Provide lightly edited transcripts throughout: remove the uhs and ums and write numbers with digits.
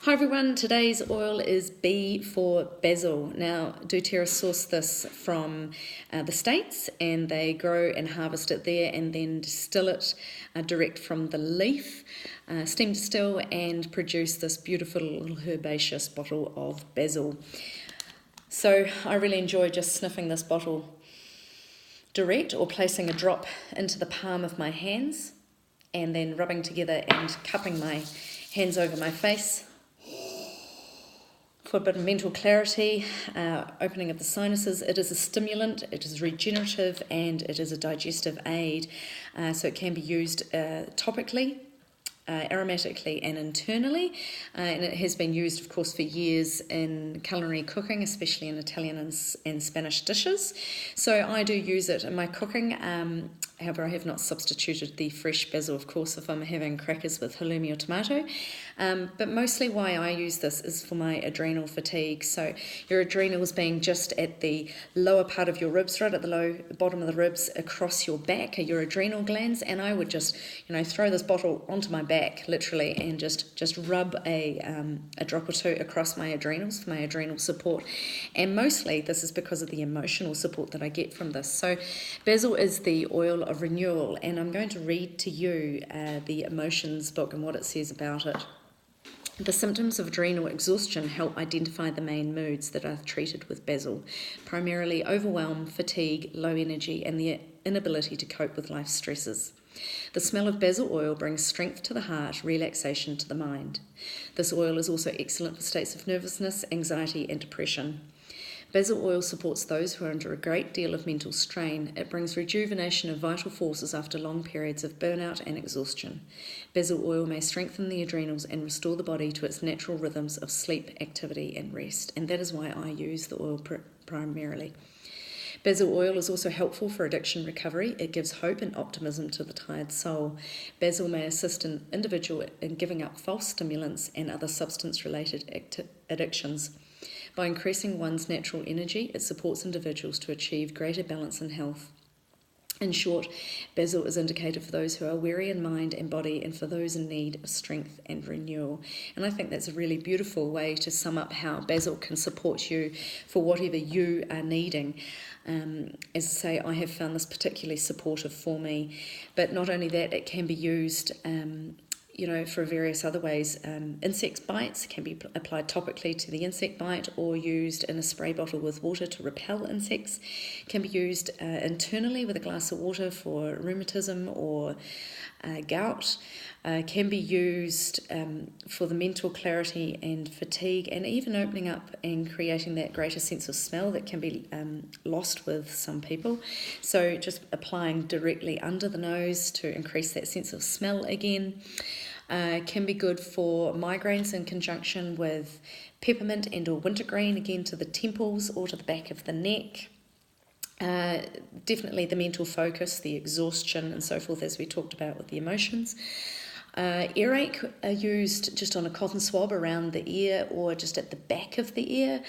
Hi everyone, today's oil is B for Basil. Now, doTERRA source this from the States, and they grow and harvest it there and then distill it direct from the leaf, steam distill, and produce this beautiful little herbaceous bottle of basil. So I really enjoy just sniffing this bottle direct or placing a drop into the palm of my hands and then rubbing together and cupping my hands over my face for a bit of mental clarity, opening of the sinuses. It is a stimulant, it is regenerative, and it is a digestive aid. So it can be used topically, aromatically and internally, and it has been used, of course, for years in culinary cooking, especially in Italian and Spanish dishes. So I do use it in my cooking. However, I have not substituted the fresh basil, of course, if I'm having crackers with halloumi or tomato. But mostly why I use this is for my adrenal fatigue. So your adrenals being just at the lower part of your ribs, right at the bottom of the ribs, across your back are your adrenal glands. And I would just, throw this bottle onto my back, literally, and just rub a drop or two across my adrenals for my adrenal support. And mostly this is because of the emotional support that I get from this. So basil is the oil of renewal, and I'm going to read to you the Emotions book and what it says about it. The symptoms of adrenal exhaustion help identify the main moods that are treated with basil, primarily overwhelm, fatigue, low energy, and the inability to cope with life's stresses. The smell of basil oil brings strength to the heart, relaxation to the mind. This oil is also excellent for states of nervousness, anxiety, and depression. Basil oil supports those who are under a great deal of mental strain. It brings rejuvenation of vital forces after long periods of burnout and exhaustion. Basil oil may strengthen the adrenals and restore the body to its natural rhythms of sleep, activity, and rest. And that is why I use the oil primarily. Basil oil is also helpful for addiction recovery. It gives hope and optimism to the tired soul. Basil may assist an individual in giving up false stimulants and other substance-related addictions. By increasing one's natural energy, it supports individuals to achieve greater balance and health. In short, basil is indicated for those who are weary in mind and body and for those in need of strength and renewal. And I think that's a really beautiful way to sum up how basil can support you for whatever you are needing. As I say, I have found this particularly supportive for me. But not only that, it can be used for various other ways. Insect bites can be applied topically to the insect bite or used in a spray bottle with water to repel insects. Can be used internally with a glass of water for rheumatism or gout. Can be used for the mental clarity and fatigue, and even opening up and creating that greater sense of smell that can be lost with some people. So just applying directly under the nose to increase that sense of smell again. Can be good for migraines in conjunction with peppermint and or wintergreen, again to the temples or to the back of the neck. Definitely the mental focus, the exhaustion and so forth, as we talked about with the emotions. Earache are used just on a cotton swab around the ear or just at the back of the ear.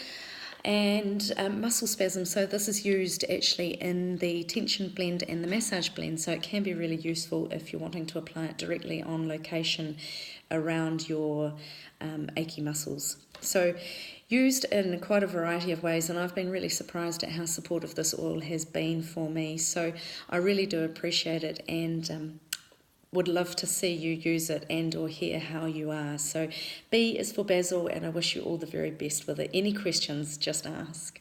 And muscle spasm, so this is used actually in the tension blend and the massage blend, so it can be really useful if you're wanting to apply it directly on location around your achy muscles. So used in quite a variety of ways, and I've been really surprised at how supportive this oil has been for me, so I really do appreciate it and would love to see you use it and or hear how you are. So B is for basil, and I wish you all the very best with it. Any questions, just ask.